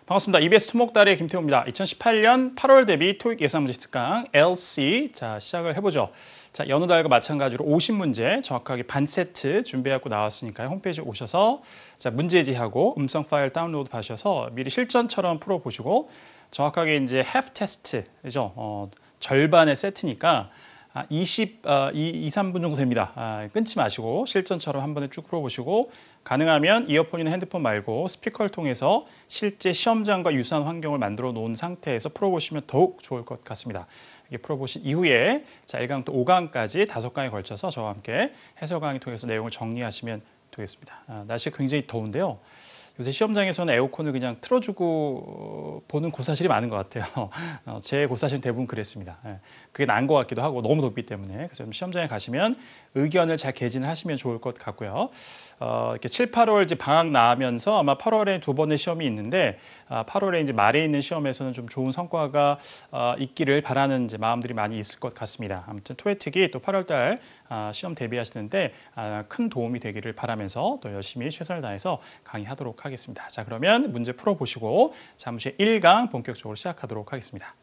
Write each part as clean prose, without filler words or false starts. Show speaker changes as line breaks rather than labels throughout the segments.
반갑습니다. EBS 토목달의 김태우입니다. 2018년 8월 대비 토익 예상문제 특강 LC 자 시작을 해보죠. 자 여느 달과 마찬가지로 50문제 정확하게 반 세트 준비하고 나왔으니까요. 홈페이지 오셔서 자 문제지하고 음성 파일 다운로드 하셔서 미리 실전처럼 풀어보시고 정확하게 이제 half test죠. 절반의 세트니까 3분 정도 됩니다. 끊지 마시고 실전처럼 한 번에 쭉 풀어보시고 가능하면 이어폰이나 핸드폰 말고 스피커를 통해서 실제 시험장과 유사한 환경을 만들어 놓은 상태에서 풀어보시면 더욱 좋을 것 같습니다. 이렇게 풀어보신 이후에 자 1강부터 5강까지 5강에 걸쳐서 저와 함께 해설 강의 통해서 내용을 정리하시면 되겠습니다. 날씨가 굉장히 더운데요. 요새 시험장에서는 에어컨을 그냥 틀어주고 보는 고사실이 많은 것 같아요. 제 고사실은 대부분 그랬습니다. 그게 나은 것 같기도 하고 너무 덥기 때문에. 그래서 시험장에 가시면 의견을 잘 개진을 하시면 좋을 것 같고요. 이렇게 7, 8월 이제 방학 나면서 아마 8월에 두 번의 시험이 있는데 8월에 이제 말에 있는 시험에서는 좀 좋은 성과가 있기를 바라는 이제 마음들이 많이 있을 것 같습니다. 아무튼 토익특이 또 8월달 시험 대비하시는데 큰 도움이 되기를 바라면서 또 열심히 최선을 다해서 강의하도록 하겠습니다. 자 그러면 문제 풀어보시고 잠시 후에 1강 본격적으로 시작하도록 하겠습니다.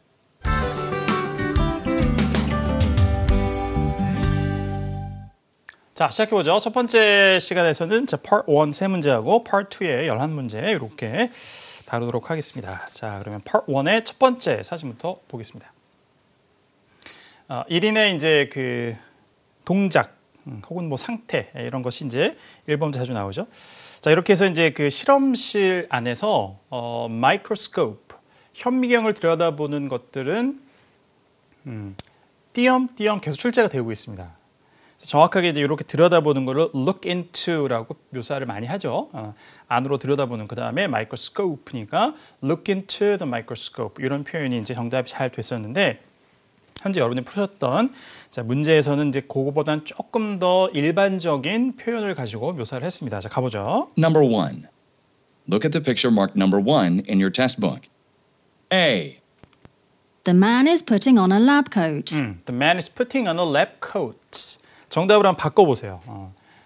자 시작해보죠. 첫 번째 시간에서는 자, Part 1 3문제하고 Part 2의 11문제 이렇게 다루도록 하겠습니다. 자 그러면 Part 1의 첫 번째 사진부터 보겠습니다. 1인의 이제 그 동작 혹은 뭐 상태 이런 것이 이제 1번부터 자주 나오죠. 자 이렇게 해서 이제 그 실험실 안에서 마이크로스코프 현미경을 들여다보는 것들은 띄엄띄엄 계속 출제가 되고 있습니다. 정확하게 이제 이렇게 들여다보는 거를 look into라고 묘사를 많이 하죠. 안으로 들여다보는 그 다음에 microscope니까 look into the microscope 이런 표현이 이제 정답이 잘 됐었는데 현재 여러분이 푸셨던 자 문제에서는 이제 그거보다는 조금 더 일반적인 표현을 가지고 묘사를 했습니다. 자 가보죠.
Number 1. Look at the picture marked number 1 in your test book. A.
The man is putting on a lab coat.
The man is putting on a lab coat. 정답을 한번 바꿔보세요.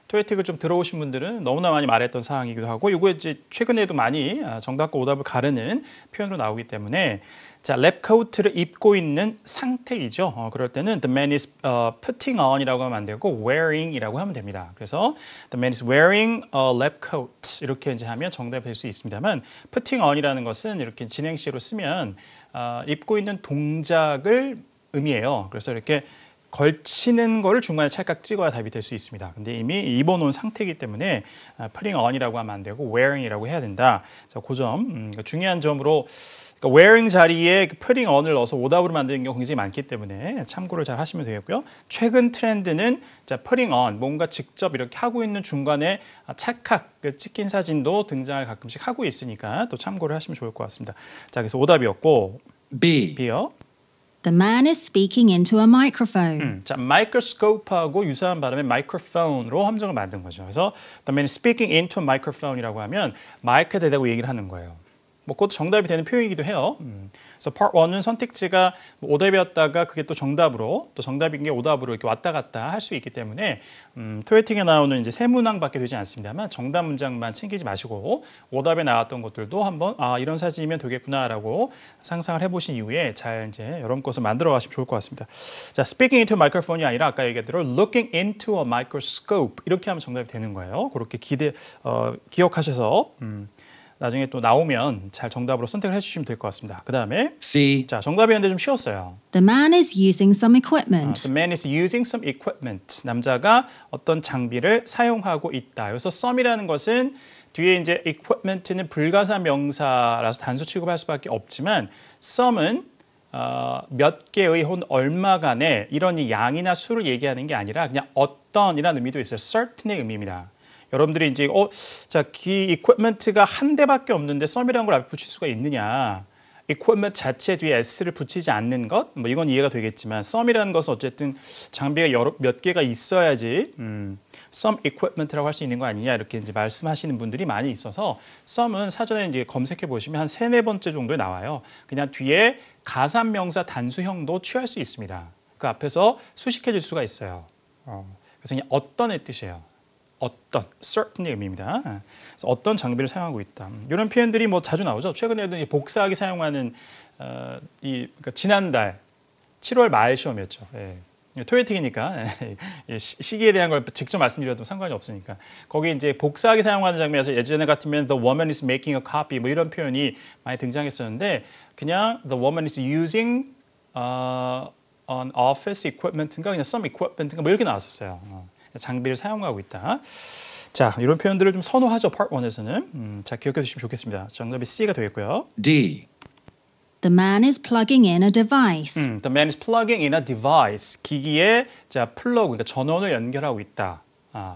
토익을 좀 들어오신 분들은 너무나 많이 말했던 사항이기도 하고 이거 이제 최근에도 많이 정답과 오답을 가르는 표현으로 나오기 때문에 자, 랩 코트를 입고 있는 상태이죠. 그럴 때는 the man is putting on이라고 하면 안 되고 wearing이라고 하면 됩니다. 그래서 the man is wearing a lab coat 이렇게 이제 하면 정답이 될 수 있습니다만 putting on이라는 것은 이렇게 진행시로 쓰면 입고 있는 동작을 의미해요. 그래서 이렇게 걸치는 거를 중간에 찰칵 찍어야 답이 될 수 있습니다. 근데 이미 입어놓은 상태이기 때문에 putting on이라고 하면 안 되고 wearing이라고 해야 된다. 자, 그 점 중요한 점으로 그러니까 wearing 자리에 putting on을 넣어서 오답으로 만드는 경우가 굉장히 많기 때문에 참고를 잘 하시면 되겠고요. 최근 트렌드는 자, putting on 뭔가 직접 이렇게 하고 있는 중간에 찰칵 찍힌 사진도 등장을 가끔씩 하고 있으니까 또 참고를 하시면 좋을 것 같습니다. 자, 그래서 오답이었고 B요.
The man is speaking into a microphone.
자, 마이크로스코프하고 유사한 발음의 마이크로폰으로 함정을 만든 거죠. 그래서 the man is speaking into a microphone이라고 하면 마이크에 대고 얘기를 하는 거예요. 뭐 그것도 정답이 되는 표현이기도 해요. 그래서 Part 1은 선택지가 오답이었다가 그게 또 정답으로 또 정답인 게 오답으로 이렇게 왔다 갔다 할 수 있기 때문에 토익에 나오는 이제 세 문항밖에 되지 않습니다만 정답 문장만 챙기지 마시고 오답에 나왔던 것들도 한번 이런 사진이면 되겠구나라고 상상을 해보신 이후에 잘 이제 여러분 것을 만들어 가시면 좋을 것 같습니다. 자, speaking into a microphone이 아니라 아까 얘기한 대로 looking into a microscope 이렇게 하면 정답이 되는 거예요. 그렇게 기억하셔서 나중에 또 나오면 잘 정답으로 선택을 해주시면 될 것 같습니다. 그 다음에
C.
자 정답이었는데 좀 쉬웠어요.
The man is using some equipment.
The man is using some equipment. 남자가 어떤 장비를 사용하고 있다. 여기서 some이라는 것은 뒤에 이제 equipment는 불가사 명사라서 단수 취급할 수밖에 없지만 some은 몇 개의 혹은 얼마간의 이런 양이나 수를 얘기하는 게 아니라 그냥 어떤이라는 의미도 있어요. certain의 의미입니다. 여러분들이 이제 자, 이 equipment가 한 대밖에 없는데 some이라는 걸 앞에 붙일 수가 있느냐? equipment 자체 뒤에 s를 붙이지 않는 것, 뭐 이건 이해가 되겠지만 some이라는 것은 어쨌든 장비가 몇 개가 있어야지 some equipment라고 할 수 있는 거 아니냐 이렇게 이제 말씀하시는 분들이 많이 있어서 some은 사전에 이제 검색해 보시면 한 3, 4번째 정도에 나와요. 그냥 뒤에 가산명사 단수형도 취할 수 있습니다. 그 앞에서 수식해 줄 수가 있어요. 그래서 그냥 어떤의 뜻이에요. 어떤, certain의 의미입니다. 그래서 어떤 장비를 사용하고 있다. 이런 표현들이 뭐 자주 나오죠. 최근에도 복사하기 사용하는 그러니까 지난달 7월 말 시험이었죠. 토요틱이니까 시기에 대한 걸 직접 말씀드려도 상관이 없으니까 거기 이제 복사하기 사용하는 장면에서 예전에 같으면 the woman is making a copy 뭐 이런 표현이 많이 등장했었는데 그냥 the woman is using an office equipment인가 그냥 some equipment인가 뭐 이렇게 나왔었어요. 장비를 사용하고 있다. 자, 이런 표현들을 좀 선호하죠. Part 1에서는. 자, 기억해 두시면 좋겠습니다. 정답이 C가 되겠고요.
D.
The man is plugging in a device.
The man is plugging in a device. 기기에 자 플러그, 그러니까 전원을 연결하고 있다.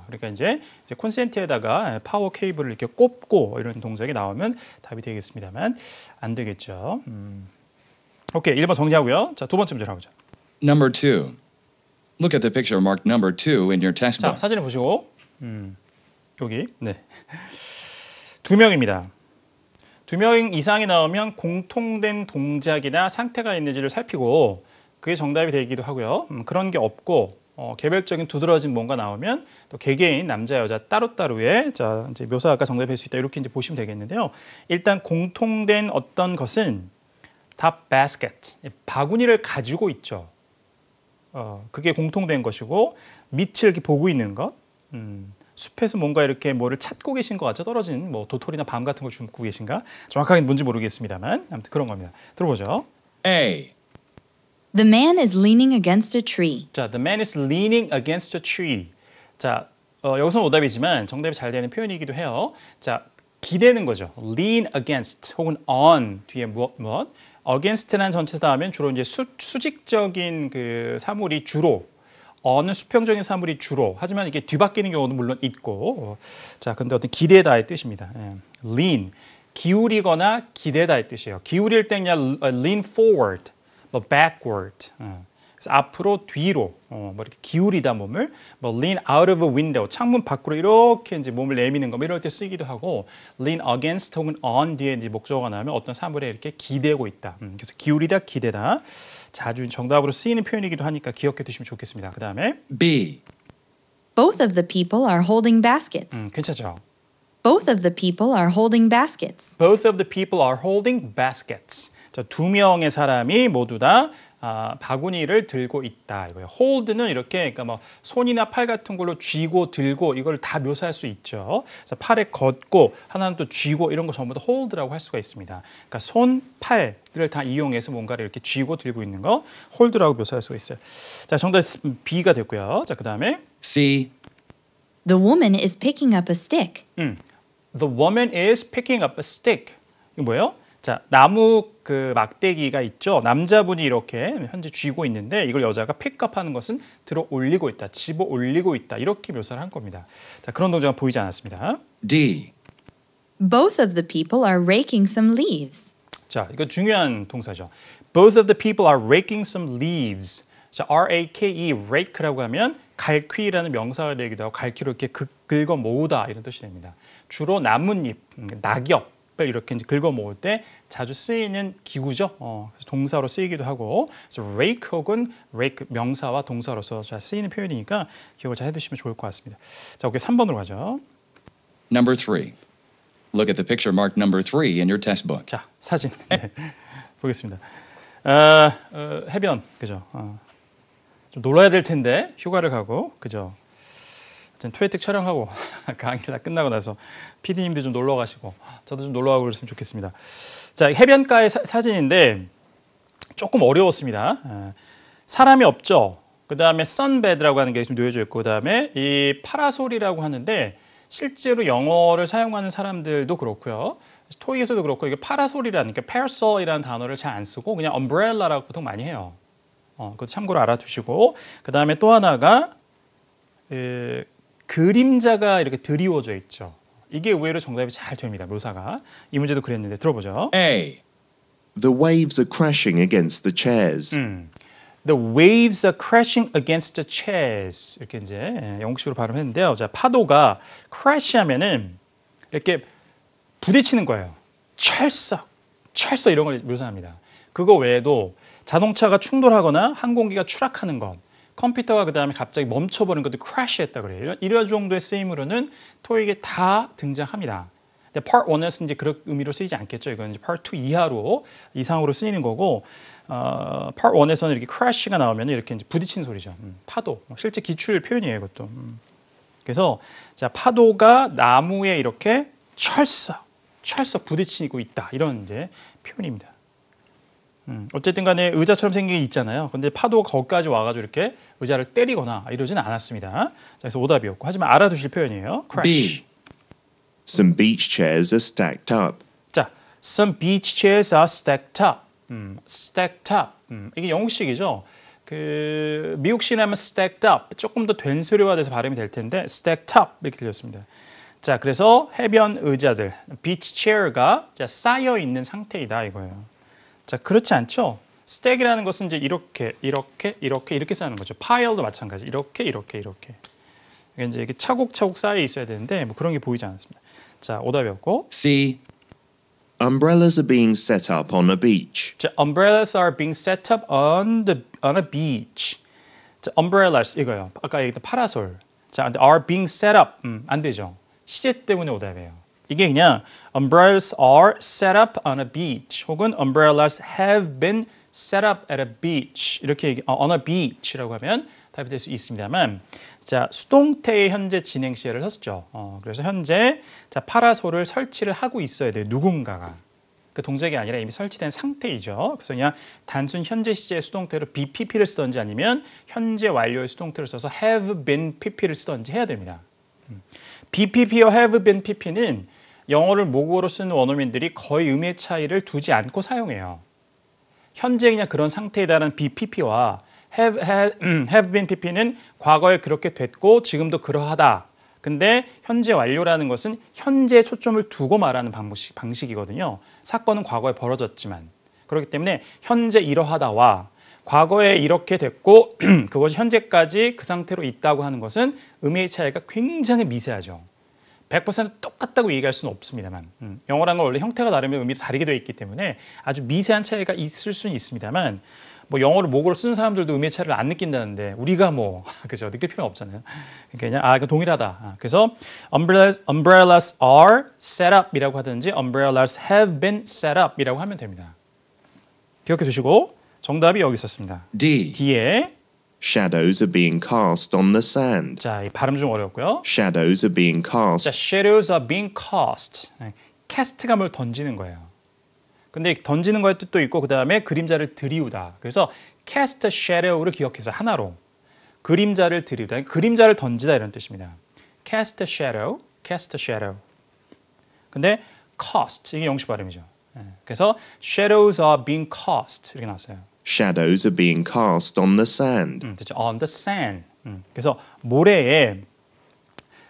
그러니까 이제 콘센트에다가 파워 케이블을 이렇게 꼽고 이런 동작이 나오면 답이 되겠습니다만 안 되겠죠. 오케이, 1번 정리하고요. 자, 두 번째 문제 가보죠.
Number 2. Look at the picture marked number 2 in your test
자,
book.
사진을 보시고 여기 두 명입니다. 2명 이상이 나오면 공통된 동작이나 상태가 있는지를 살피고 그게 정답이 되기도 하고요. 그런 게 없고 개별적인 두드러진 뭔가 나오면 또 개개인 남자 여자 따로따로의 자 이제 묘사가 정답일 수 있다 이렇게 이제 보시면 되겠는데요. 일단 공통된 어떤 것은 다 basket 바구니를 가지고 있죠. 그게 공통된 것이고 밑을 이렇게 보고 있는 것. 숲에서 뭔가 이렇게 뭐를 찾고 계신 것 같죠? 떨어진 뭐 도토리나 밤 같은 걸 줍고 계신가? 정확하게 뭔지 모르겠습니다만 아무튼 그런 겁니다. 들어보죠.
A.
The man is leaning against a tree.
자, the man is leaning against a tree. 자, 여기서는 오답이지만 정답이 잘 되는 표현이기도 해요. 자, 기대는 거죠. lean against 혹은 on 뒤에 무엇 against라는 전치사 하면 주로 이제 수직적인 그 사물이 주로 어는 수평적인 사물이 주로 하지만 이게 뒤바뀌는 경우도 물론 있고 자 근데 어떤 기대다의 뜻입니다. lean 기울이거나 기대다의 뜻이에요. 기울일 때 그냥 lean forward, 뭐 backward 그래서 앞으로 뒤로 뭐 이렇게 기울이다 몸을 뭐 lean out of a window 창문 밖으로 이렇게 이제 몸을 내미는 거 뭐 이럴 때 쓰기도 하고 lean against 혹은 on 뒤에 이제 목적어가 나오면 어떤 사물에 이렇게 기대고 있다. 그래서 기울이다 기대다. 자주 정답으로 쓰이는 표현이기도 하니까 기억해 두시면 좋겠습니다. 그 다음에
B.
Both of the people are holding baskets.
괜찮죠?
Both of the people are holding baskets.
Both of the people are holding baskets. 자, 두 명의 사람이 모두 다 바구니를 들고 있다. 이거예요. hold는 이렇게 그러니까 뭐 손이나 팔 같은 걸로 쥐고 들고 이걸 다 묘사할 수 있죠. 그래서 팔에 걷고 하나는 또 쥐고 이런 거 전부 다 hold라고 할 수가 있습니다. 그러니까 손, 팔을 다 이용해서 뭔가를 이렇게 쥐고 들고 있는 거 hold라고 묘사할 수가 있어요. 자, 정답 B가 됐고요. 자, 그다음에
C.
The woman is picking up a stick.
The woman is picking up a stick. 이거 뭐예요? 자, 나무 그 막대기가 있죠. 남자분이 이렇게 현재 쥐고 있는데 이걸 여자가 픽업하는 것은 들어 올리고 있다, 집어 올리고 있다 이렇게 묘사를 한 겁니다. 자, 그런 동작은 보이지 않았습니다.
D.
Both of the people are raking some leaves.
자, 이거 중요한 동사죠. Both of the people are raking some leaves. 자, R-A-K-E, rake라고 하면 갈퀴라는 명사가 되기도 하고 갈퀴로 이렇게 긁어 모으다 이런 뜻이 됩니다. 주로 나뭇잎, 낙엽 이렇게 이제 긁어 모을 때 자주 쓰이는 기구죠. 그래서 동사로 쓰이기도 하고, 그래서 rake 혹은 rake 명사와 동사로서 잘 쓰이는 표현이니까 기억을 잘 해두시면 좋을 것 같습니다. 자, 오케이 3번으로 가죠.
Number 3. Look at the picture marked number 3 in your test book.
자, 사진 보겠습니다. 해변, 그죠? 좀 놀아야 될 텐데 휴가를 가고, 그죠? 토요틱 촬영하고 강의 다 끝나고 나서 PD님도 좀 놀러 가시고 저도 좀 놀러 가고 그랬으면 좋겠습니다. 자, 해변가의 사진인데 조금 어려웠습니다. 사람이 없죠. 그 다음에 sunbed라고 하는 게 좀 놓여져 있고, 그 다음에 이 파라솔이라고 하는데 실제로 영어를 사용하는 사람들도 그렇고요. 토익에서도 그렇고 이게 파라솔이라는 게 parasol이라는 단어를 잘 안 쓰고 그냥 umbrella라고 보통 많이 해요. 그것도 참고로 알아두시고, 그 다음에 또 하나가 그림자가 이렇게 드리워져 있죠. 이게 의외로 정답이 잘 됩니다. 묘사가. 이 문제도 그랬는데 들어보죠.
A.
The waves are crashing against the chairs.
The waves are crashing against the chairs. 이렇게 이제 영국식으로 발음했는데요. 자, 파도가 crash하면은 이렇게 부딪히는 거예요. 철썩 철썩 이런 걸 묘사합니다. 그거 외에도 자동차가 충돌하거나 항공기가 추락하는 것, 컴퓨터가 그 다음에 갑자기 멈춰버린 것도 crash했다 그래요. 이런 정도의 쓰임으로는 토익에 다 등장합니다. 근데 Part 1에서는 이제 그런 의미로 쓰이지 않겠죠. 이건 이제 Part 2 이하로 이상으로 쓰이는 거고, Part 1에서는 이렇게 crash가 나오면 이렇게 이제 부딪히는 소리죠. 파도. 실제 기출 표현이에요, 이것도. 그래서 자, 파도가 나무에 이렇게 철썩 부딪히고 있다. 이런 이제 표현입니다. 어쨌든 간에 의자처럼 생긴 게 있잖아요. 근데 파도가 거기까지 와가지고 이렇게 의자를 때리거나 이러지는 않았습니다. 자, 그래서 오답이었고. 하지만 알아두실 표현이에요. crash.
B. Some beach chairs are stacked up.
자, some beach chairs are stacked up. stacked up. 이게 영국식이죠. 그 미국식 하면 stacked up. 조금 더 된소리화돼서 발음이 될 텐데 stacked up 이렇게 들렸습니다. 자, 그래서 해변 의자들, beach chair가 자, 쌓여 있는 상태이다 이거예요. 자, 그렇지 않죠? 스택이라는 것은 이제 이렇게 쌓는 거죠. 파일도 마찬가지. 이렇게. 이게 이제 이렇게 차곡차곡 쌓여 있어야 되는데 뭐 그런 게 보이지 않았습니다. 자, 오답이었고.
C.
Umbrellas are being set up on a beach.
자, umbrellas are being set up on a beach. 자, umbrellas 이거요. 아까 얘기했던 파라솔. 자, 근데 are being set up 안 되죠. 시제 때문에 오답이에요. 이게 그냥 umbrellas are set up on a beach 혹은 umbrellas have been set up at a beach 이렇게 on a beach라고 하면 답이 될 수 있습니다만 자 수동태의 현재 진행 시제를 썼죠. 그래서 현재 자 파라솔을 설치를 하고 있어야 돼요. 누군가가. 그 동작이 아니라 이미 설치된 상태이죠. 그래서 그냥 단순 현재 시제의 수동태로 be pp를 쓰던지 아니면 현재 완료의 수동태를 써서 have been pp를 쓰던지 해야 됩니다. be pp와 have been pp는 영어를 모국어로 쓰는 원어민들이 거의 의미의 차이를 두지 않고 사용해요. 현재 그냥 그런 상태이다라는 be pp와 have been pp는 과거에 그렇게 됐고 지금도 그러하다. 근데 현재 완료라는 것은 현재에 초점을 두고 말하는 방식이거든요. 사건은 과거에 벌어졌지만 그렇기 때문에 현재 이러하다와 과거에 이렇게 됐고 그것이 현재까지 그 상태로 있다고 하는 것은 의미의 차이가 굉장히 미세하죠. 100% 똑같다고 얘기할 수는 없습니다만 영어라는 건 원래 형태가 다르면 의미도 다르게 되어 있기 때문에 아주 미세한 차이가 있을 수는 있습니다만 뭐 영어를 모국어로 쓰는 사람들도 의미의 차이를 안 느낀다는데 우리가 뭐 그죠 느낄 필요는 없잖아요. 그러니까 그냥 이건 동일하다. 그래서 umbrellas are set up이라고 하든지 umbrellas have been set up이라고 하면 됩니다. 기억해 두시고 정답이 여기 있었습니다.
D.
D에
Shadows are being cast on the sand.
자, 이 발음 좀 어렵고요.
Shadows are being cast.
자, shadows are being cast. cast가 뭘 던지는 거예요. 근데 던지는 거의 뜻도 있고 그 다음에 그림자를 들이우다. 그래서 cast a shadow를 기억해서 하나로 그림자를 들이우다. 그림자를 던지다 이런 뜻입니다. cast a shadow, cast a shadow. 근데 cast 이게 영식 발음이죠. 그래서 shadows are being cast 이렇게 나왔어요.
Shadows are being cast on the sand.
그렇죠. On the sand. 그래서 모래에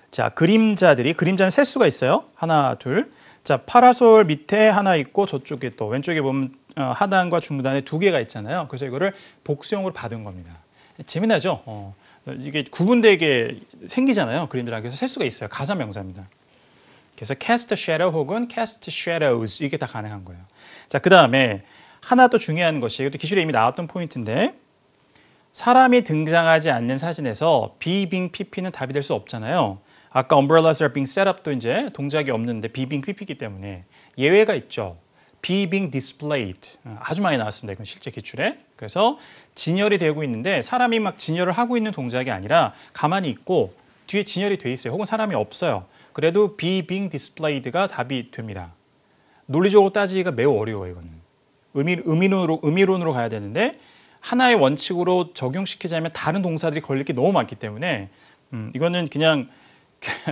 자 그림자는 셀 수가 있어요. 하나, 둘. 자 파라솔 밑에 하나 있고 저쪽에 또 왼쪽에 보면 하단과 중단에 두 개가 있잖아요. 그래서 이거를 복수형으로 받은 겁니다. 재미나죠? 이게 구분되게 생기잖아요. 그림자랑 그래서 셀 수가 있어요. 가사 명사입니다. 그래서 cast shadow 혹은 cast shadows 이게 다 가능한 거예요. 자 그 다음에 하나 또 중요한 것이 이것도 기술에 이미 나왔던 포인트인데 사람이 등장하지 않는 사진에서 be being pp는 답이 될 수 없잖아요. 아까 umbrellas are being set up도 이제 동작이 없는데 be being pp이기 때문에 예외가 있죠. be being displayed 아주 많이 나왔습니다. 이건 실제 기출에. 그래서 진열이 되고 있는데 사람이 막 진열을 하고 있는 동작이 아니라 가만히 있고 뒤에 진열이 돼 있어요. 혹은 사람이 없어요. 그래도 be being displayed가 답이 됩니다. 논리적으로 따지기가 매우 어려워요. 이거는. 의미론으로 가야 되는데 하나의 원칙으로 적용시키자면 다른 동사들이 걸릴 게 너무 많기 때문에 이거는 그냥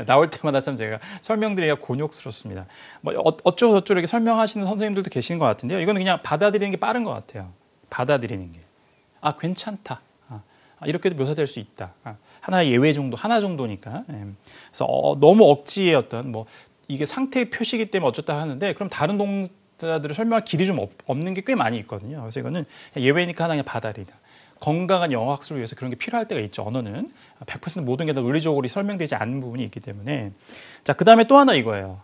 나올 때마다 참 제가 설명드리기가 곤욕스럽습니다. 뭐 어쩌고 저쩌고 이렇게 설명하시는 선생님들도 계시는 것 같은데요. 이거는 그냥 받아들이는 게 빠른 것 같아요. 받아들이는 게. 아 괜찮다. 이렇게도 묘사될 수 있다. 하나의 예외 정도, 하나 정도니까. 그래서 너무 억지의 어떤 뭐 이게 상태의 표시이기 때문에 어쩌다 하는데 그럼 다른 동사들을 설명할 길이 좀 없는 게 꽤 많이 있거든요. 그래서 이거는 예외니까 하나 그냥 받아들이다. 건강한 영어 학습을 위해서 그런 게 필요할 때가 있죠. 언어는 100% 모든 게 다 논리적으로 설명되지 않는 부분이 있기 때문에 자, 그 다음에 또 하나 이거예요.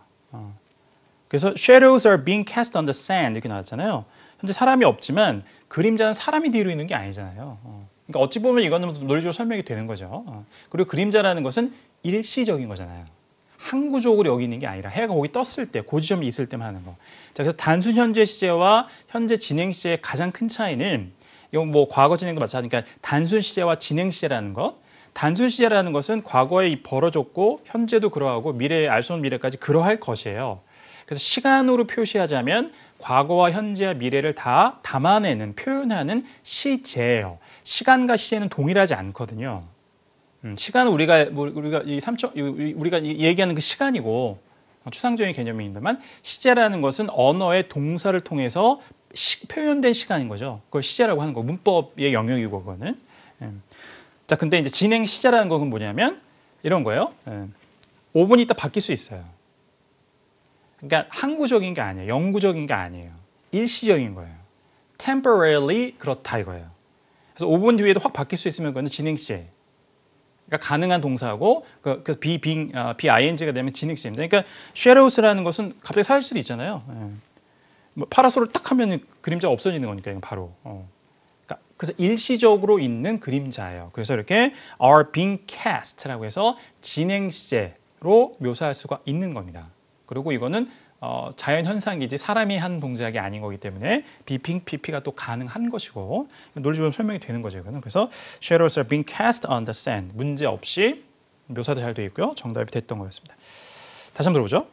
그래서 shadows are being cast on the sand 이렇게 나왔잖아요. 현재 사람이 없지만 그림자는 사람이 뒤로 있는 게 아니잖아요. 그러니까 어찌 보면 이거는 논리적으로 설명이 되는 거죠. 그리고 그림자라는 것은 일시적인 거잖아요. 항구적으로 여기 있는 게 아니라 해가 거기 떴을 때, 그 지점이 있을 때만 하는 거. 자, 그래서 단순 현재 시제와 현재 진행 시제의 가장 큰 차이는 이건 뭐 과거 진행도 마찬가지니까 단순 시제와 진행 시제라는 것. 단순 시제라는 것은 과거에 벌어졌고 현재도 그러하고 미래에 알 수 없는 미래까지 그러할 것이에요. 그래서 시간으로 표시하자면 과거와 현재와 미래를 다 담아내는 표현하는 시제예요. 시간과 시제는 동일하지 않거든요. 시간은 우리가 이 우리가 얘기하는 그 시간이고 추상적인 개념입니다만 시제라는 것은 언어의 동사를 통해서 표현된 시간인 거죠. 그걸 시제라고 하는 거 문법의 영역이고 그거는. 자, 근데 이제 진행 시제라는 건 뭐냐면 이런 거예요. 5분 있다 바뀔 수 있어요. 그러니까 항구적인 게 아니에요. 영구적인 게 아니에요. 일시적인 거예요. temporarily 그렇다 이거예요. 그래서 5분 뒤에도 확 바뀔 수 있으면 그건 진행 시제. 그러니까 가능한 동사고 그 BING가 되면 진행 시제입니다. 그러니까 shadows라는 것은 갑자기 사라질 수도 있잖아요. 뭐 파라솔을 딱 하면 그림자가 없어지는 거니까 바로. 그래서 일시적으로 있는 그림자예요. 그래서 이렇게 are being cast라고 해서 진행 시제로 묘사할 수가 있는 겁니다. 그리고 이거는 자연 현상이지 사람이 한 동작이 아닌 거기 때문에 비핑, PP가 또 가능한 것이고 논리적으로 설명이 되는 거죠. 이거는. 그래서 shadows are being cast on the sand. 문제 없이 묘사도 잘 되어 있고요. 정답이 됐던 거였습니다. 다시 한번 들어보죠.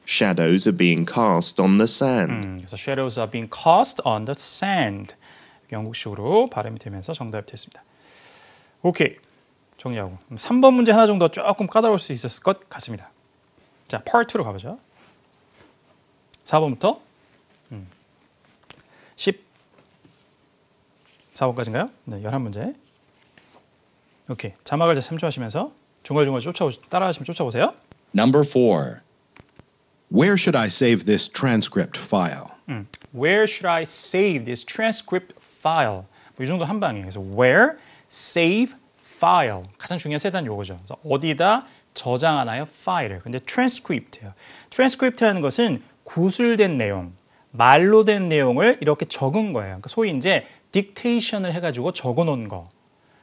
Shadows are being cast on the sand.
그래서 shadows are being cast on the sand. 영국식으로 발음이 되면서 정답이 됐습니다. 오케이. 정리하고 3번 문제 하나 정도 조금 까다로울 수 있었을 것 같습니다. 자, part 2로 가보죠. 4번부터 14번까지인가요? 네, 11문제. 오케이. 자막을 잘 참조하시면서 중얼중얼 따라하시면 쫓아보세요.
Number 4.
Where should I save this transcript file?
Where should I save this transcript file? 뭐 이 정도 한 방이에요. 그래서 where, save, file. 가장 중요한 세 단 요거죠. 그래서 어디다 저장하나요? 파일을. 근데 transcript예요. transcript라는 것은 구술된 내용, 말로 된 내용을 이렇게 적은 거예요. 그러니까 소위 이제 딕테이션을 해가지고 적어놓은 거.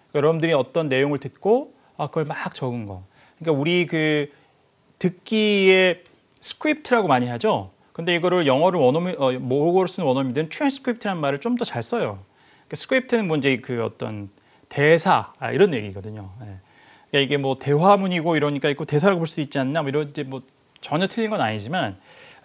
그러니까 여러분들이 어떤 내용을 듣고 그걸 막 적은 거. 그러니까 우리 그 듣기에 스크립트라고 많이 하죠. 근데 이거를 영어를 모국어로 쓰는 원어민들은 transcript라는 말을 좀 더 잘 써요. 그러니까 스크립트는 뭐 이제 그 어떤 대사 이런 얘기거든요. 그러니까 이게 뭐 대화문이고 이러니까 있고 대사라고 볼 수도 있지 않나 뭐 이런 이제 뭐 전혀 틀린 건 아니지만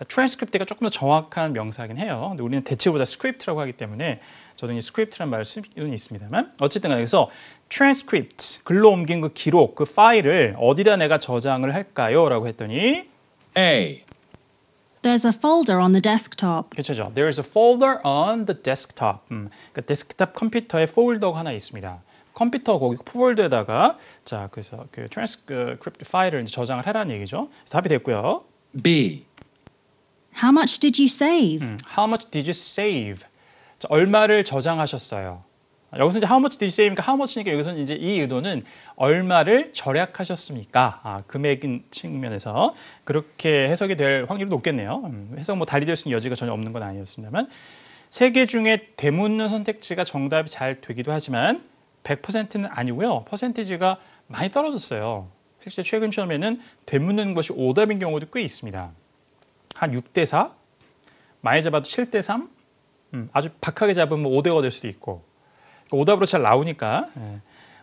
트랜스크립트가 조금 더 정확한 명사긴 해요. 근데 우리는 대체보다 스크립트라고 하기 때문에 저도 이 스크립트라는 말을 쓰는 있습니다만 어쨌든 간에 그래서 트랜스크립트 글로 옮긴 그 기록 그 파일을 어디다 내가 저장을 할까요? 라고 했더니
A.
There's a folder on the desktop.
그렇죠. There is a folder on the desktop. 그러니까 데스크탑 컴퓨터에 폴더가 하나 있습니다. 컴퓨터 거기 폴더에다가 자 그래서 그 트랜스크립트 파일을 이제 저장을 해라는 얘기죠. 답이 됐고요.
B.
How much did you save?
How much did you save? 자, 얼마를 저장하셨어요? 여기서 이제 how much did you save니까 how much니까 여기서는 이제 이 의도는 얼마를 절약하셨습니까? 금액인 측면에서 그렇게 해석이 될 확률이 높겠네요. 해석 뭐 달리될 수 있는 여지가 전혀 없는 건 아니었습니다만 세 개 중에 대문론 선택지가 정답이 잘 되기도 하지만 100%는 아니고요. 퍼센티지가 많이 떨어졌어요. 실제 최근 시험에는 되묻는 것이 오답인 경우도 꽤 있습니다. 한 6대 4, 많이 잡아도 7대 3, 아주 박하게 잡으면 5대 5가 될 수도 있고 오답으로 잘 나오니까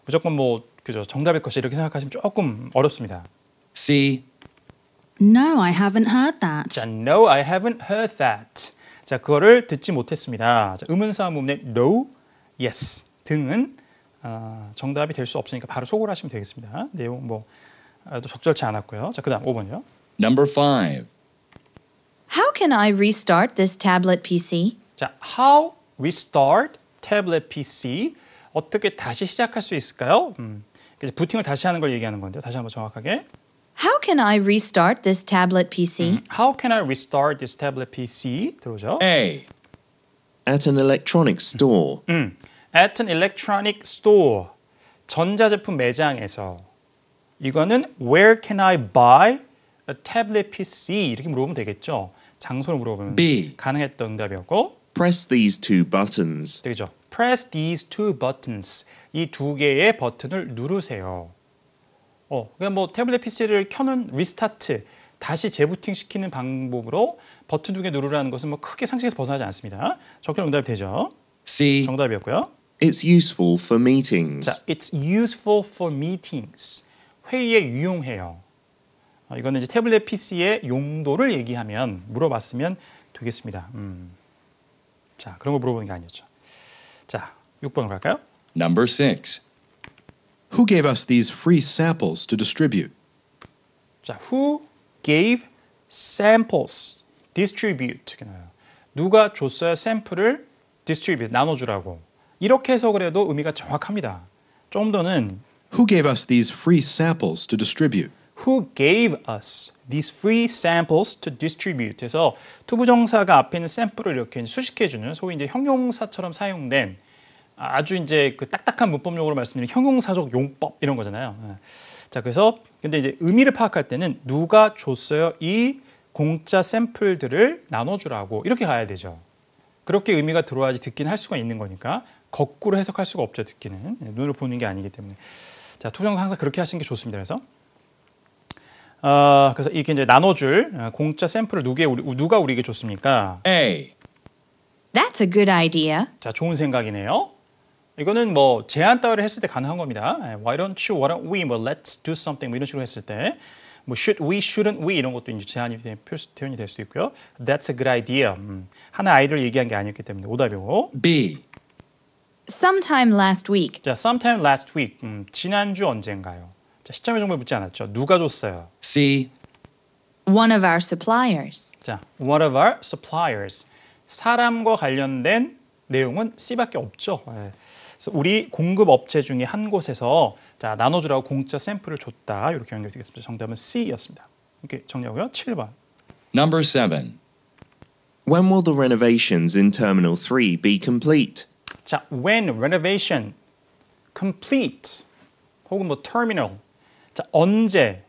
무조건 뭐 그죠 정답일 것이 이렇게 생각하시면 조금 어렵습니다.
C.
No, I haven't heard that.
자, no, I haven't heard that. 자, 그거를 듣지 못했습니다. 자, 의문사 문문의 no, yes 등은 정답이 될 수 없으니까 바로 소거를 하시면 되겠습니다. 내용 뭐 또 적절치 않았고요. 자, 그다음 5번이요.
Number 5.
How can I restart this tablet PC?
자, how restart tablet PC 어떻게 다시 시작할 수 있을까요? 부팅을 다시 하는 걸 얘기하는 건데요. 다시 한번 정확하게.
How can I restart this tablet PC?
How can I restart this tablet PC? 들어오죠.
A.
At an electronics store.
At an electronic store. 전자제품 매장에서. 이거는 Where can I buy a tablet PC? 이렇게 물어보면 되겠죠. 장소를 물어보면
B.
가능했던 응답이었고
Press these two buttons.
되겠죠. Press these two buttons. 이 두 개의 버튼을 누르세요. 그러니까 뭐 태블릿 PC를 켜는 리스타트, 다시 재부팅 시키는 방법으로 버튼 두 개 누르라는 것은 뭐 크게 상식에서 벗어나지 않습니다. 정답 응답이 되죠.
C.
정답이었고요.
It's useful for meetings.
자, it's useful for meetings. 회의에 유용해요. 이거는 이제 태블릿 PC의 용도를 얘기하면 물어봤으면 되겠습니다. 자, 그런 거 물어보는 게 아니었죠. 자, 6번으로 갈까요?
Number 6.
Who gave us these free samples to distribute?
자, who gave samples distribute. 누가 줬어요? 샘플을 distribute, 나눠주라고. 이렇게 해서 그래도 의미가 정확합니다. 좀 더는
Who gave us these free samples to distribute?
Who gave us these free samples to distribute? 해서 투부정사가 앞에 있는 샘플을 이렇게 수식해주는 소위 이제 형용사처럼 사용된 아주 이제 그 딱딱한 문법용어로 말씀드리는 형용사적 용법 이런 거잖아요. 자, 그래서 근데 이제 의미를 파악할 때는 누가 줬어요? 이 공짜 샘플들을 나눠주라고 이렇게 가야 되죠. 그렇게 의미가 들어와야지 듣기는 할 수가 있는 거니까 거꾸로 해석할 수가 없죠. 듣기는 눈으로 보는 게 아니기 때문에. 자, 투부정사 항상 그렇게 하시는 게 좋습니다. 그래서 이렇게 이제 나눠줄 공짜 샘플을 누가 우리에게 줬습니까?
A.
That's a good idea.
자, 좋은 생각이네요. 이거는 뭐 제안 따위를 했을 때 가능한 겁니다. Why don't you, why don't we, 뭐 let's do something 뭐 이런 식으로 했을 때 뭐 should we, shouldn't we 이런 것도 이제 제안이 표현이 될 수도 있고요. That's a good idea. 하나 아이디어를 얘기한 게 아니었기 때문에 오답이고.
B.
Sometime last week.
자, sometime last week. 지난주 언젠가요? 자, 시점의 정보를 묻지 않았죠. 누가 줬어요?
C.
One of our suppliers.
자, one of our suppliers. 사람과 관련된 내용은 C밖에 없죠. 그래서 우리 공급 업체 중에 한 곳에서 자, 나눠주라고 공짜 샘플을 줬다. 이렇게 연결되겠습니다. 정답은 C였습니다. 이렇게 정리하고요. 7번.
Number 7.
When will the renovations in Terminal 3 be complete?
자, when renovation complete 혹은 뭐 terminal. 자, 언제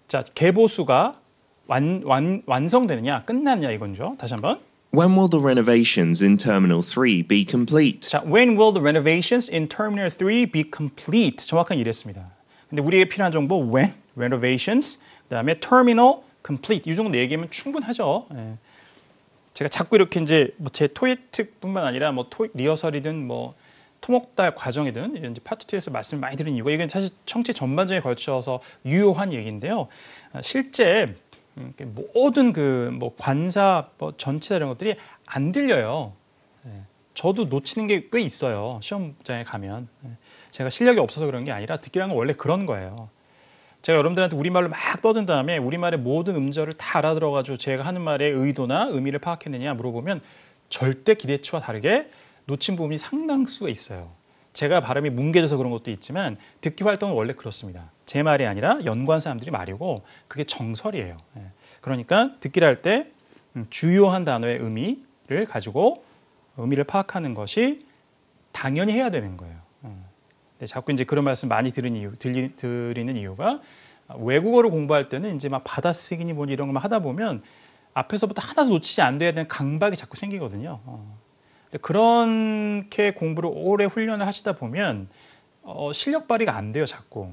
자, 개보수가 완성되느냐, 끝났냐 이건죠. 다시 한번.
When will the renovations in Terminal 3 be complete?
자, when will the renovations in Terminal 3 be complete? 정확한 이랬습니다. 근데 우리에게 필요한 정보 when renovations 그다음에 terminal complete 이 정도 얘기하면 충분하죠. 제가 자꾸 이렇게 이제 뭐 제 토익특뿐만 아니라 뭐 토익 리허설이든 뭐 토목달 과정이든 이런 이제 파트 2에서 말씀을 많이 드린 이유가 이건 사실 청취 전반전에 걸쳐서 유효한 얘기인데요. 실제 모든 그 뭐 관사 뭐 전치사 이런 것들이 안 들려요. 저도 놓치는 게 꽤 있어요. 시험장에 가면 제가 실력이 없어서 그런 게 아니라 듣기라는 건 원래 그런 거예요. 제가 여러분들한테 우리말로 막 떠든 다음에 우리말의 모든 음절을 다 알아들어가지고 제가 하는 말의 의도나 의미를 파악해내냐 물어보면 절대 기대치와 다르게 놓친 부분이 상당수가 있어요. 제가 발음이 뭉개져서 그런 것도 있지만 듣기 활동은 원래 그렇습니다. 제 말이 아니라 연구한 사람들이 말이고 그게 정설이에요. 그러니까 듣기를 할 때 주요한 단어의 의미를 가지고 의미를 파악하는 것이 당연히 해야 되는 거예요. 근데 자꾸 이제 그런 말씀 많이 드리는 이유가 외국어를 공부할 때는 이제 막 받아쓰기니 뭐니 이런 것만 하다 보면 앞에서부터 하나도 놓치지 않아야 되는 강박이 자꾸 생기거든요. 근데 그렇게 공부를 오래 훈련을 하시다 보면 실력 발휘가 안 돼요. 자꾸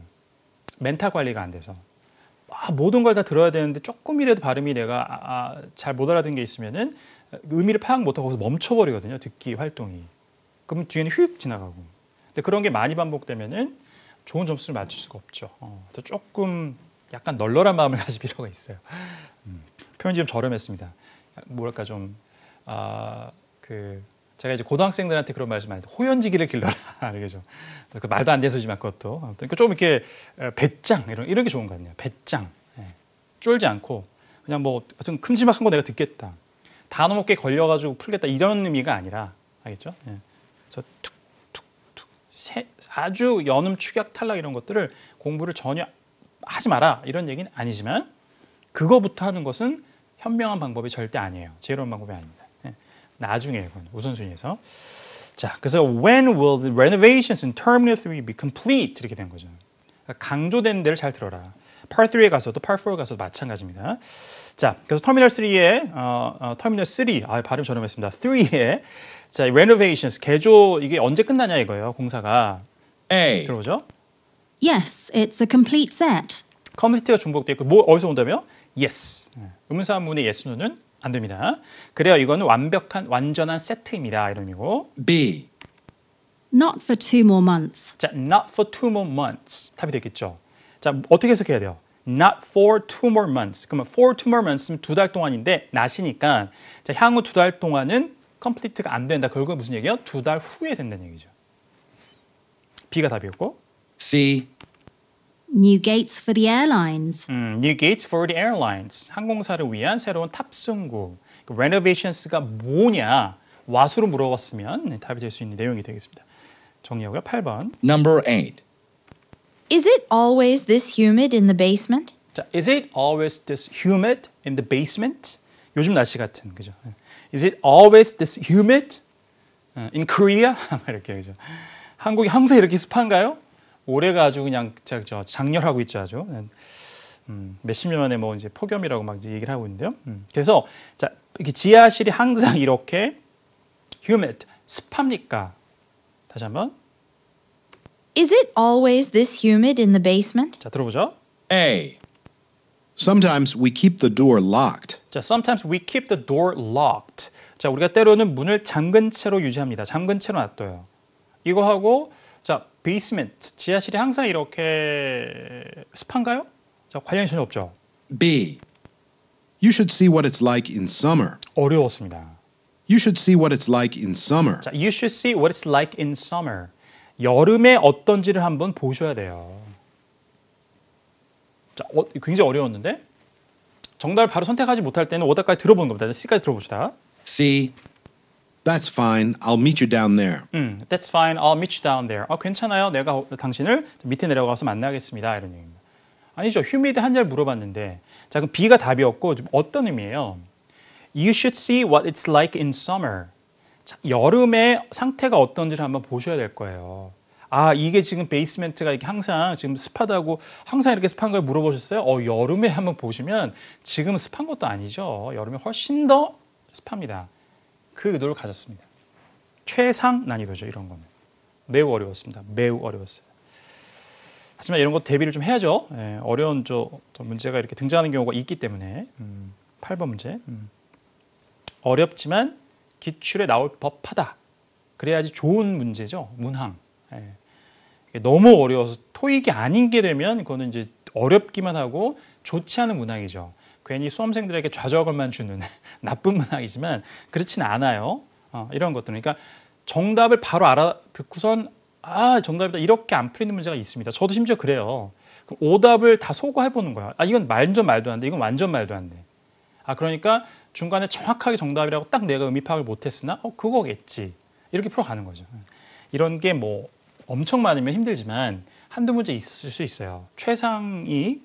멘탈 관리가 안 돼서 모든 걸 다 들어야 되는데 조금이라도 발음이 내가 잘 못 알아듣는 게 있으면은 의미를 파악 못하고 거기서 멈춰버리거든요. 듣기 활동이. 그럼 뒤에는 휙 지나가고. 근데 그런 게 많이 반복되면은 좋은 점수를 맞출 수가 없죠. 조금 약간 널널한 마음을 가질 필요가 있어요. 표현이 좀 저렴했습니다. 뭐랄까 좀 제가 이제 고등학생들한테 그런 말씀 많이 해요. 호연지기를 길러라. 알겠죠? 그 말도 안 되는 소리지만 그것도. 그러니까 좀 이렇게 배짱 이런 게 좋은 것 같네요. 배짱. 쫄지 않고 그냥 뭐 하여튼 큼지막한 거 내가 듣겠다. 단어 몇 개 걸려가지고 풀겠다 이런 의미가 아니라 알겠죠? 그래서 툭툭툭 아주 연음 축약 탈락 이런 것들을 공부를 전혀 하지 마라 이런 얘기는 아니지만 그거부터 하는 것은 현명한 방법이 절대 아니에요. 지혜로운 방법이 아닙니다. 나중에 우선순위에서 자 그래서 when will the renovations in Terminal 3 be complete 이렇게 된 거죠. 그러니까 강조된 데를 잘 들어라. Part 3에 가서도 Part 4에 가서도 마찬가지입니다. 자 그래서 터미널 3에 터미널 3 발음 저렴했습니다. 3에 자 renovations 개조 이게 언제 끝나냐 이거예요. 공사가
A.
들어보죠.
Yes, it's a complete set.
complete가 중복돼 있고 뭐 어디서 온다며? yes. 의문사문의 yes는 안 됩니다. 그래요. 이거는 완전한 세트입니다. 이런 의미고.
B.
Not for 2 more months.
자, not for 2 more months. 답이 되겠죠. 자, 어떻게 해석해야 돼요? Not for 2 more months. 그러면 for 2 more months는 2달 동안인데 not이니까 자, 향후 2달 동안은 complete가 안 된다. 결국은 무슨 얘기예요? 2달 후에 된다는 얘기죠. B가 답이었고.
C.
New gates for the airlines.
New gates for the airlines. 항공사를 위한 새로운 탑승구. renovations가 뭐냐? 와수로 물어봤으면 답이 될 수 있는 내용이 되겠습니다. 정리하고요. 8번.
Number 8.
Is it always this humid in the basement?
자, is it always this humid in the basement? 요즘 날씨 같은 그죠? Is it always this humid in Korea? 이렇게 그죠? 한국이 항상 이렇게 습한가요? 올해가 아주 그냥 장렬하고 있죠 아주. 몇십 년 만에 뭐 이제 폭염이라고 막 이제 얘기를 하고 있는데요. 그래서 자, 이렇게 지하실이 항상 이렇게 humid 습합니까? 다시 한번.
Is it always this humid in the basement?
자, 들어보죠.
A.
Sometimes we keep the door locked.
자, sometimes we keep the door locked. 자, 우리가 때로는 문을 잠근 채로 유지합니다. 잠근 채로 놔둬요. 이거 하고 자, basement 지하실이 항상 이렇게 습한가요? 자, 관련이 전혀 없죠.
B.
You should see what it's like in summer.
어려웠습니다.
You should see what it's like in summer.
자, you should see what it's like in summer. 여름에 어떤지를 한번 보셔야 돼요. 자, 굉장히 어려웠는데 정답을 바로 선택하지 못할 때는 오답까지 들어보는 겁니다. C까지 들어봅시다.
C.
That's fine. I'll meet you down there.
That's fine. I'll meet you down there. 괜찮아요. 내가 당신을 밑에 내려가서 만나겠습니다. 이런 얘기입니다. 아니죠. humid 한자를 물어봤는데 자, 그럼 B가 답이었고 어떤 의미예요? You should see what it's like in summer. 자, 여름의 상태가 어떤지를 한번 보셔야 될 거예요. 아, 이게 지금 베이스멘트가 이렇게 항상 지금 습하다고 항상 이렇게 습한 걸 물어보셨어요? 여름에 한번 보시면 지금 습한 것도 아니죠. 여름에 훨씬 더 습합니다. 그 의도를 가졌습니다. 최상 난이도죠. 이런 거는. 매우 어려웠습니다. 매우 어려웠어요. 하지만 이런 거 대비를 좀 해야죠. 어려운 문제가 이렇게 등장하는 경우가 있기 때문에 8번 문제. 어렵지만 기출에 나올 법하다. 그래야지 좋은 문제죠. 문항. 너무 어려워서 토익이 아닌 게 되면 그거는 이제 어렵기만 하고 좋지 않은 문항이죠. 괜히 수험생들에게 좌절감만 주는 나쁜 문항이지만 그렇지는 않아요. 이런 것들은. 그러니까 정답을 바로 알아듣고선 정답이다 이렇게 안 풀리는 문제가 있습니다. 저도 심지어 그래요. 그럼 오답을 다 소거해보는 거야. 이건 완전 말도 안 돼. 이건 완전 말도 안 돼. 그러니까 중간에 정확하게 정답이라고 딱 내가 의미 파악을 못했으나 그거겠지. 이렇게 풀어가는 거죠. 이런 게 뭐 엄청 많으면 힘들지만 한두 문제 있을 수 있어요. 최상위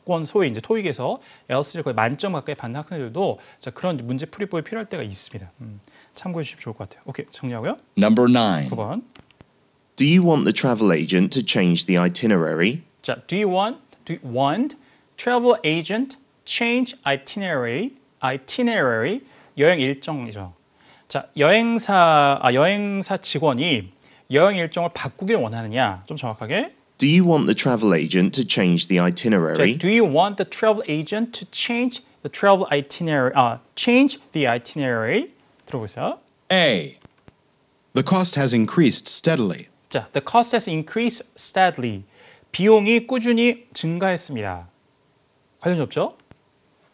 권 소위 이제 토익에서 L3를 거의 만점 가까이 받는 학생들도 그런 문제 풀이법이 필요할 때가 있습니다. 참고해 주시면 좋을 것 같아요. 오케이, 정리하고요.
Number 9.
9번.
Do you want the travel agent to change the itinerary?
자, do you want travel agent change itinerary? 여행 일정이죠. 자, 여행사 직원이 여행 일정을 바꾸길 원하느냐? 좀 정확하게.
Do you want the travel agent to change the
자,
itinerary?
do you want the travel agent to change the travel itinerary? Change the itinerary. 들어보세요.
A.
The cost has increased steadily.
자, the cost has increased steadily. 비용이 꾸준히 증가했습니다. 관련이 없죠?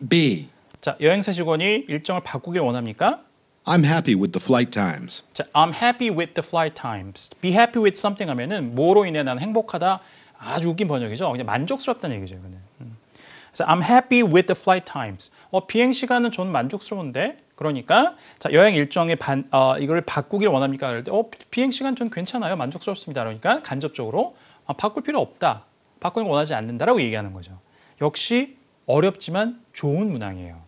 B.
자, 여행사 직원이 일정을 바꾸길 원합니까?
I'm happy with the flight times.
자, I'm happy with the flight times. Be happy with something 하면은 뭐로 인해 나는 행복하다. 아주 웃긴 번역이죠. 그냥 만족스럽다는 얘기죠. 이거는. 그래서 I'm happy with the flight times. 비행 시간은 저는 만족스러운데. 그러니까 자, 여행 일정의 이걸 바꾸길 원합니까? 그럴 때 비행 시간 전 괜찮아요. 만족스럽습니다. 그러니까 간접적으로 바꿀 필요 없다. 바꾸는 걸 원하지 않는다라고 얘기하는 거죠. 역시 어렵지만 좋은 문항이에요.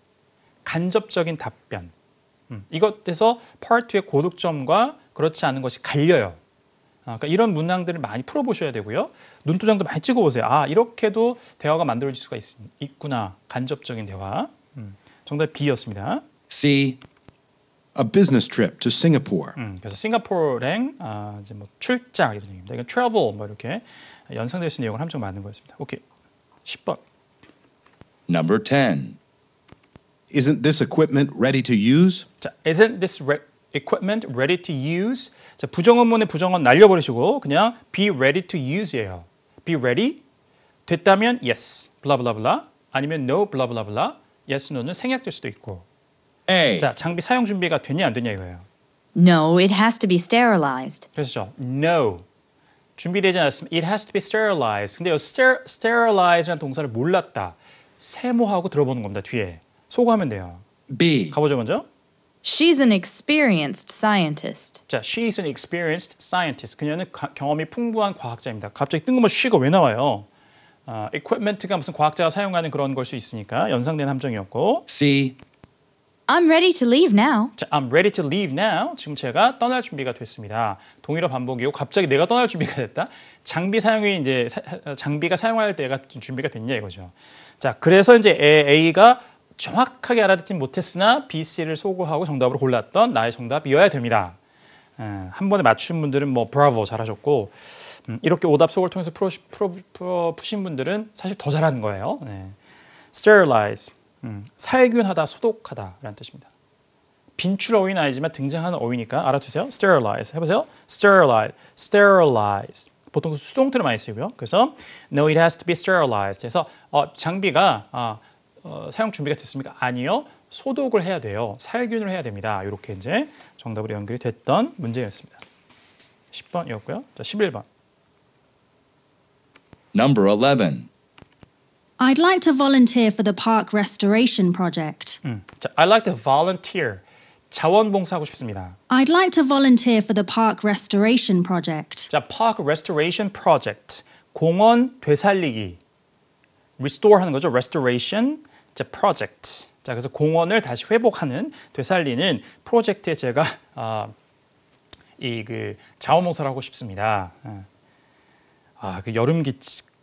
간접적인 답변. 이것에서 Part 2의 고득점과 그렇지 않은 것이 갈려요. 그러니까 이런 문항들을 많이 풀어보셔야 되고요. 눈도장도 많이 찍어보세요. 이렇게도 대화가 만들어질 수가 있구나. 간접적인 대화. 정답 B였습니다.
C.
A business trip to Singapore.
그래서 싱가포르행 이제 뭐 출장 이런 얘기입니다. 이건 travel 뭐 이렇게 연상될 수 있는 내용을 함정 만든 거였습니다. 오케이. 10번.
Number 10.
Isn't this equipment ready to use?
자, isn't this equipment ready to use? 자, 부정어문의 부정어는 날려버리시고 그냥 be ready to use예요. be ready 됐다면 yes, 블라블라블라 아니면 no, 블라블라블라 yes, no는 생략될 수도 있고.
A.
자, 장비 사용 준비가 됐냐 안 됐냐 이거예요.
No, it has to be sterilized.
그렇죠. No. 준비되지 않았으면 it has to be sterilized. 근데 이 sterilize라는 동사를 몰랐다. 세모하고 들어보는 겁니다. 뒤에. 소거하면 돼요.
B.
가보죠 먼저.
She's an experienced scientist.
자, she's an experienced scientist. 그녀는 경험이 풍부한 과학자입니다. 갑자기 뜬금없이 she가 왜 나와요? equipment가 무슨 과학자가 사용하는 그런 걸 수 있으니까 연상된 함정이었고.
C.
I'm ready to leave now.
자, I'm ready to leave now. 지금 제가 떠날 준비가 됐습니다. 동일어 반복이고 갑자기 내가 떠날 준비가 됐다. 장비 사용이 이제 장비가 사용할 때가 준비가 됐냐 이거죠. 자, 그래서 이제 A가 정확하게 알아듣지 못했으나 B, C를 소거하고 정답으로 골랐던 나의 정답이어야 됩니다. 한 번에 맞춘 분들은 뭐 브라보 잘하셨고 이렇게 오답 소거를 통해서 푸신 분들은 사실 더 잘하는 거예요. 네. sterilize, 살균하다, 소독하다라는 뜻입니다. 빈출 어휘는 아니지만 등장하는 어휘니까 알아두세요. sterilize 해보세요. sterilize. 보통 수동태로 많이 쓰고요. 그래서 no, it has to be sterilized. 해서 장비가 사용 준비가 됐습니까? 아니요. 소독을 해야 돼요. 살균을 해야 됩니다. 이렇게 이제 정답으로 연결이 됐던 문제였습니다. 10번이었고요. 자, 11번.
Number 11.
I'd like to volunteer for the park restoration project.
자, I'd like to volunteer. 자원봉사하고 싶습니다.
I'd like to volunteer for the park restoration project.
자, park restoration project. 공원 되살리기. restore 하는 거죠. restoration. 자, project. 자, 그래서 공원을 다시 회복하는, 되살리는 프로젝트에 제가 그 자원봉사를 하고 싶습니다. 그 여름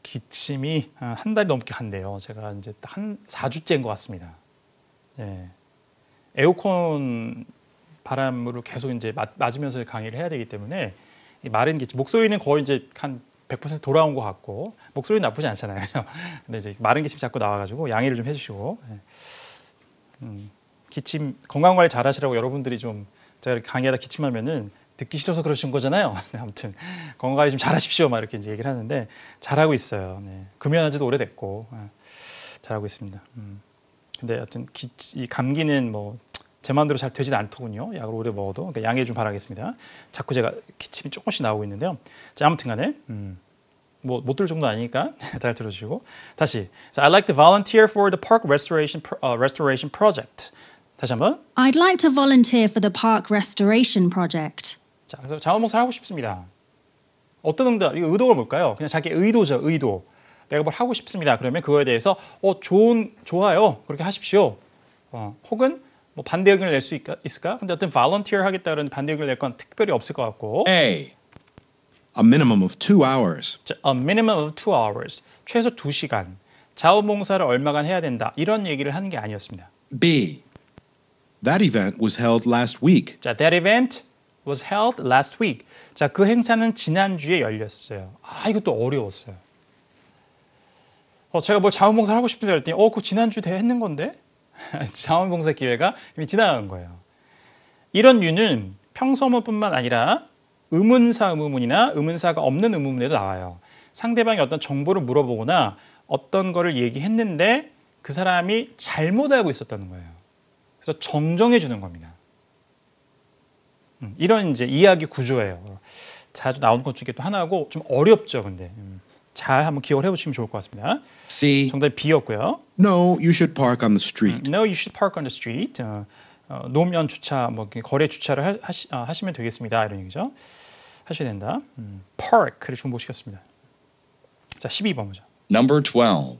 기침이 한 달 넘게 간대요. 제가 이제 한 4주째인 것 같습니다. 예. 에어컨 바람으로 계속 이제 맞으면서 강의를 해야 되기 때문에 이 마른 기침, 목소리는 거의 이제 한 100% 돌아온 것 같고 목소리는 나쁘지 않잖아요. 근데 이제 마른 기침 자꾸 나와가지고 양해를 좀 해주시고 기침 건강 관리 잘하시라고 여러분들이 좀 제가 강의하다 기침하면은 듣기 싫어서 그러신 거잖아요. 아무튼 건강 관리 좀 잘하십시오. 막 이렇게 이제 얘기를 하는데 잘하고 있어요. 네. 금연한 지도 오래됐고 잘하고 있습니다. 근데 하여튼 이 감기는 뭐 제 마음대로 잘 되진 않더군요. 약을 오래 먹어도. 그러니까 양해 좀 바라겠습니다. 자꾸 제가 기침이 조금씩 나오고 있는데요. 자, 아무튼간에 뭐 못 들을 정도 아니니까 잘 들어주시고 다시. So, I'd like to volunteer for the park restoration project. 다시 한번.
I'd like to volunteer for the park restoration project.
자, 그래서 자원봉사를 하고 싶습니다. 어떤 응답? 이거 의도가 뭘까요? 그냥 자기 의도죠. 의도. 내가 뭘 하고 싶습니다. 그러면 그거에 대해서 좋아요. 그렇게 하십시오. 혹은 뭐 반대 의견을 낼 수 있을까? 근데 어떤 volunteer 하겠다 그러는데 반대 의견을 낼 건 특별히 없을 것 같고.
A.
A minimum of 2 hours.
자, a minimum of 2 hours. 최소 2시간. 자원봉사를 얼마간 해야 된다. 이런 얘기를 하는 게 아니었습니다.
B.
That event was held last week.
자, that event was held last week. 자, 그 행사는 지난주에 열렸어요. 이것도 어려웠어요. 제가 뭘 자원봉사를 하고 싶은데 그랬더니 그거 지난주에 했는 건데? 자원봉사 기회가 이미 지나간 거예요. 이런 류는 평서문뿐만 아니라 의문사 의문문이나 의문사가 없는 의문문에도 나와요. 상대방이 어떤 정보를 물어보거나 어떤 거를 얘기했는데 그 사람이 잘못 알고 있었다는 거예요. 그래서 정정해 주는 겁니다. 이런 이제 이야기 구조예요. 자주 나오는 것 중에 또 하나고 좀 어렵죠, 근데. 잘 한번 기억을 해보시면 좋을 것 같습니다.
C.
정답이 B였고요.
No, you should park on the street.
No, you should park on the street. 노면 주차, 뭐 거래 주차를 하시면 되겠습니다. 이런 얘기죠. 하셔야 된다. park를 중복시켰습니다. 자, 12번 보자.
Number 12.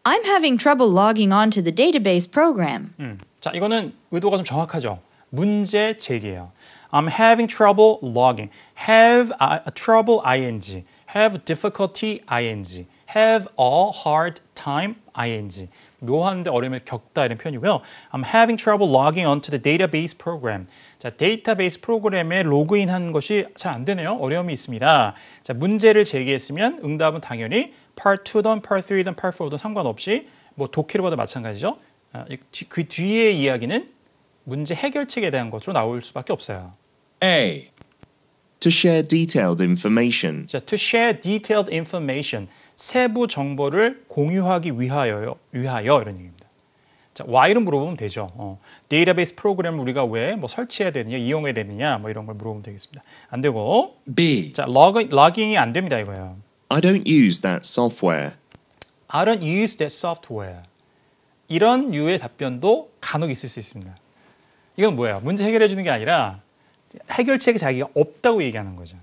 I'm having trouble logging on to the database program.
자, 이거는 의도가 좀 정확하죠. 문제 제기예요. I'm having trouble logging. Have trouble ing. Have difficulty ing. have a hard time ing. 묘한데 어려움을 겪다 이런 표현이고요. I'm having trouble logging onto the database program. 자, 데이터베이스 프로그램에 로그인한 것이 잘 안 되네요. 어려움이 있습니다. 자, 문제를 제기했으면 응답은 당연히 Part 2든 Part 3든 Part 4든 상관없이 뭐 독해를 봐도 마찬가지죠. 그 뒤의 이야기는 문제 해결책에 대한 것으로 나올 수밖에 없어요.
A.
To share detailed information.
자, to share detailed information. 세부 정보를 공유하기 위하여 이런 얘기입니다. 자, why를 물어보면 되죠. 데이터베이스 프로그램을 우리가 왜 뭐 설치해야 되느냐, 이용해야 되느냐, 뭐 이런 걸 물어보면 되겠습니다. 안 되고,
B.
자, 로깅이 안 됩니다 이거예요.
I don't use that software.
I don't use that software. 이런 유의 답변도 간혹 있을 수 있습니다. 이건 뭐예요? 문제 해결해 주는 게 아니라 해결책이 자기가 없다고 얘기하는 거죠.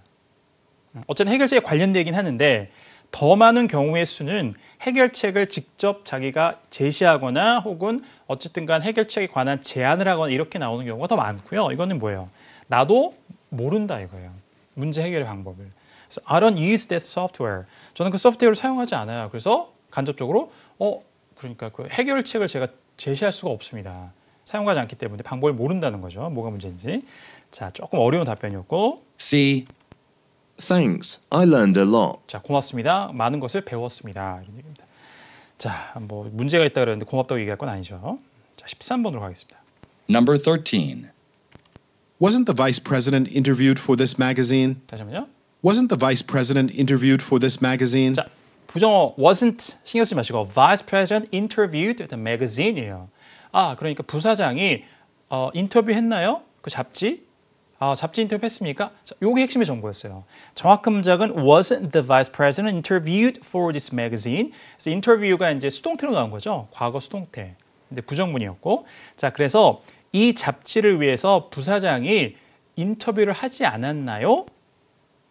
어쨌든 해결책에 관련되긴 하는데 더 많은 경우의 수는 해결책을 직접 자기가 제시하거나 혹은 어쨌든 간 해결책에 관한 제안을 하거나 이렇게 나오는 경우가 더 많고요. 이거는 뭐예요? 나도 모른다 이거예요. 문제 해결의 방법을. 그래서 I don't use that software. 저는 그 소프트웨어를 사용하지 않아요. 그래서 간접적으로 그러니까 그 해결책을 제가 제시할 수가 없습니다. 사용하지 않기 때문에 방법을 모른다는 거죠. 뭐가 문제인지. 자, 조금 어려운 답변이었고.
C.
Thanks. I learned a lot.
자, 고맙습니다. 많은 것을 배웠습니다. 이런 얘기입니다. 자, 뭐 문제가 있다 그랬는데 고맙다고 얘기할 건 아니죠. 자, 13번으로 가겠습니다.
Number 13.
Wasn't the vice president interviewed for this magazine?
다시 한번요.
Wasn't the vice president interviewed for this magazine?
자, 부정어 wasn't 신경 쓰지 마시고 Vice President interviewed the magazine이에요. 그러니까 부사장이 인터뷰했나요? 그 잡지? 잡지 인터뷰했습니까? 자, 요게 핵심의 정보였어요. 정확한 문장은 wasn't the vice president interviewed for this magazine? 그래서 인터뷰가 이제 수동태로 나온 거죠. 과거 수동태. 근데 부정문이었고. 자, 그래서 이 잡지를 위해서 부사장이 인터뷰를 하지 않았나요?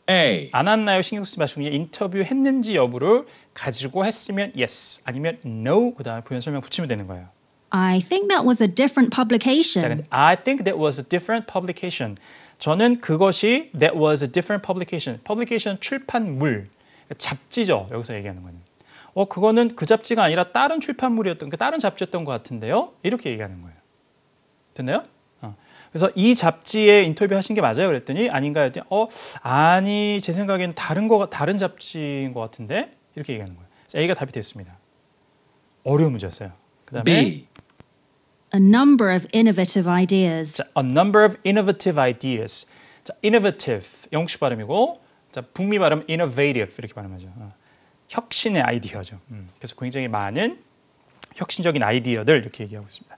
A.
안 했나요? 신경 쓰지 마시고 인터뷰 했는지 여부를 가지고 했으면 yes 아니면 no 그다음에 부연 설명 붙이면 되는 거예요.
I think that was a different
자,
publication.
근데 I think that was a different publication. 저는 그것이 that was a different publication. publication 출판물. 잡지죠. 여기서 얘기하는 거는. 그거는 그 잡지가 아니라 다른 출판물이었던 다른 잡지였던 것 같은데요. 이렇게 얘기하는 거예요. 됐나요? 그래서 이 잡지에 인터뷰 하신 게 맞아요? 그랬더니 아닌가 했더니 아니 제 생각에는 다른 잡지인 것 같은데 이렇게 얘기하는 거예요. 그래서 A가 답이 됐습니다. 어려운 문제였어요. 그다음에
B.
A number of innovative ideas.
자, a number of innovative ideas. 자, innovative 영국식 발음이고 자, 북미 발음 innovative 이렇게 발음하죠. 혁신의 아이디어죠. 그래서 굉장히 많은 혁신적인 아이디어들 이렇게 얘기하고 있습니다.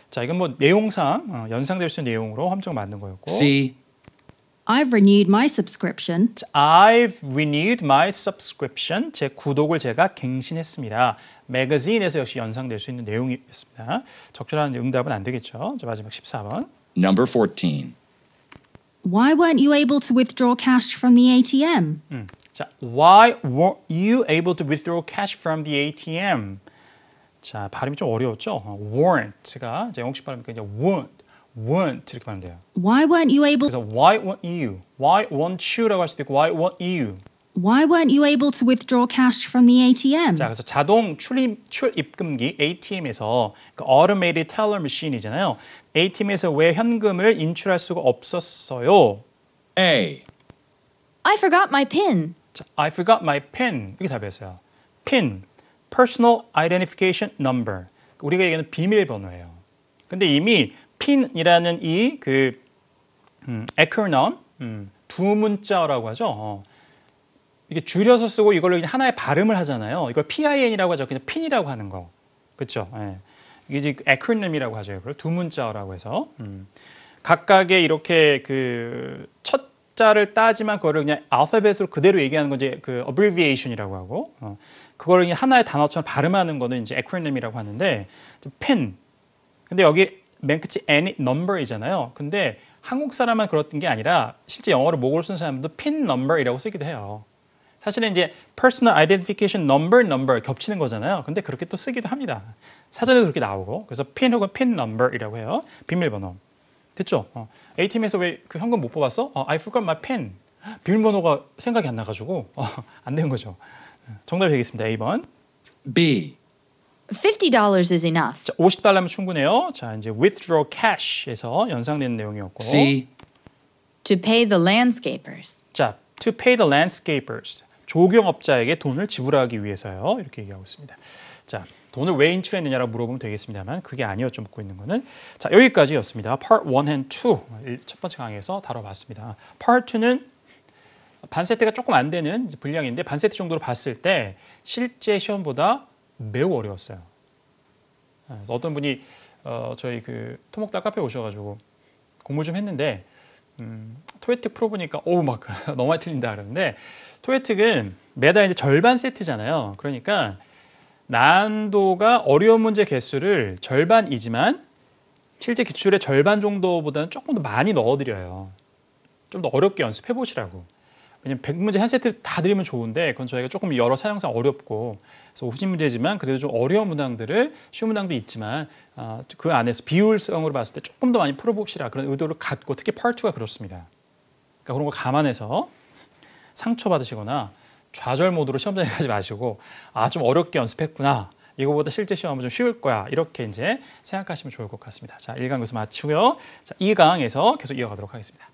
자, 이건 뭐 내용상 연상될 수 있는 내용으로 함정 만든 거였고.
C.
I've renewed my subscription.
자, I've renewed my subscription. 제 구독을 제가 갱신했습니다. 매거진에서 역시 연상될 수 있는 내용이었습니다. 적절한 응답은 안 되겠죠. 자, 마지막 14번.
Number 14.
Why weren't you able to withdraw cash from the ATM?
자, why weren't you able to withdraw cash from the ATM? 자, 발음이 좀 어려웠죠. weren't가 이제 영국식 발음이니까 이제 weren't 이렇게 발음돼요.
Why weren't you able?
그래서 why weren't you? Why weren't you라고 할 수도 있고 why weren't you?
Why weren't you able to withdraw cash from the ATM?
자, 그래서 자동 출입금기 ATM에서 그 automated teller machine이잖아요. ATM에서 왜 현금을 인출할 수가 없었어요?
A.
I forgot my PIN.
자, I forgot my PIN. 이게 답이었어요. PIN, Personal Identification Number. 우리가 얘기하는 비밀번호예요. 근데 이미 PIN이라는 이 그 acronym, 두 문자라고 하죠. 이게 줄여서 쓰고 이걸로 그냥 하나의 발음을 하잖아요. 이걸 PIN이라고 하죠. 그냥 PIN이라고 하는 거. 그렇죠? 예. 이게 이제 acronym이라고 하죠. 이걸 두 문자라고 해서 각각의 이렇게 그 첫 자를 따지만 그거를 그냥 알파벳으로 그대로 얘기하는 건 이제 그 abbreviation이라고 하고 그거를 그냥 하나의 단어처럼 발음하는 거는 이제 acronym이라고 하는데 PIN. 근데 여기 맨 끝이 any number이잖아요. 근데 한국 사람만 그랬던 게 아니라 실제 영어로 목어로 쓰는 사람도 PIN number이라고 쓰기도 해요. 사실은 이제 personal identification number 겹치는 거잖아요. 근데 그렇게 또 쓰기도 합니다. 사전에도 그렇게 나오고. 그래서 PIN 혹은 PIN number이라고 해요. 비밀번호. 됐죠? ATM에서 왜 그 현금 못 뽑았어? I forgot my PIN. 비밀번호가 생각이 안 나가지고 안 된 거죠. 정답이 되겠습니다. A번.
B.
$50 is enough.
자, $50면 충분해요. 자, 이제 withdraw cash에서 연상되는 내용이었고.
C.
To pay the landscapers.
자, to pay the landscapers. 조경업자에게 돈을 지불하기 위해서요. 이렇게 얘기하고 있습니다. 자, 돈을 왜 인출했느냐라고 물어보면 되겠습니다만 그게 아니었죠. 묻고 있는 거는. 자, 여기까지였습니다. Part 1 and 2. 첫 번째 강의에서 다뤄봤습니다. Part 2는 반세트가 조금 안 되는 분량인데 반세트 정도로 봤을 때 실제 시험보다 매우 어려웠어요. 그래서 어떤 분이 저희 그 토목다 카페 오셔가지고 공부 좀 했는데 토에틱 풀어보니까 막 너무 많이 틀린다 그러는데 토에틱은 매달 이제 절반 세트잖아요. 그러니까 난도가 어려운 문제 개수를 절반이지만 실제 기출의 절반 정도보다는 조금 더 많이 넣어드려요. 좀 더 어렵게 연습해 보시라고. 왜냐면 100문제 한 세트 다 드리면 좋은데 그건 저희가 조금 여러 사용상 어렵고 그래서 후진 문제지만 그래도 좀 어려운 문항들을 쉬운 문항도 있지만 그 안에서 비율성으로 봤을 때 조금 더 많이 풀어보시라 그런 의도를 갖고 특히 Part 2가 그렇습니다. 그러니까 그런 거 감안해서 상처받으시거나 좌절 모드로 시험장에 가지 마시고 좀 어렵게 연습했구나. 이거보다 실제 시험은 좀 쉬울 거야. 이렇게 이제 생각하시면 좋을 것 같습니다. 자, 1강 여기서 마치고요. 자, 2강에서 계속 이어가도록 하겠습니다.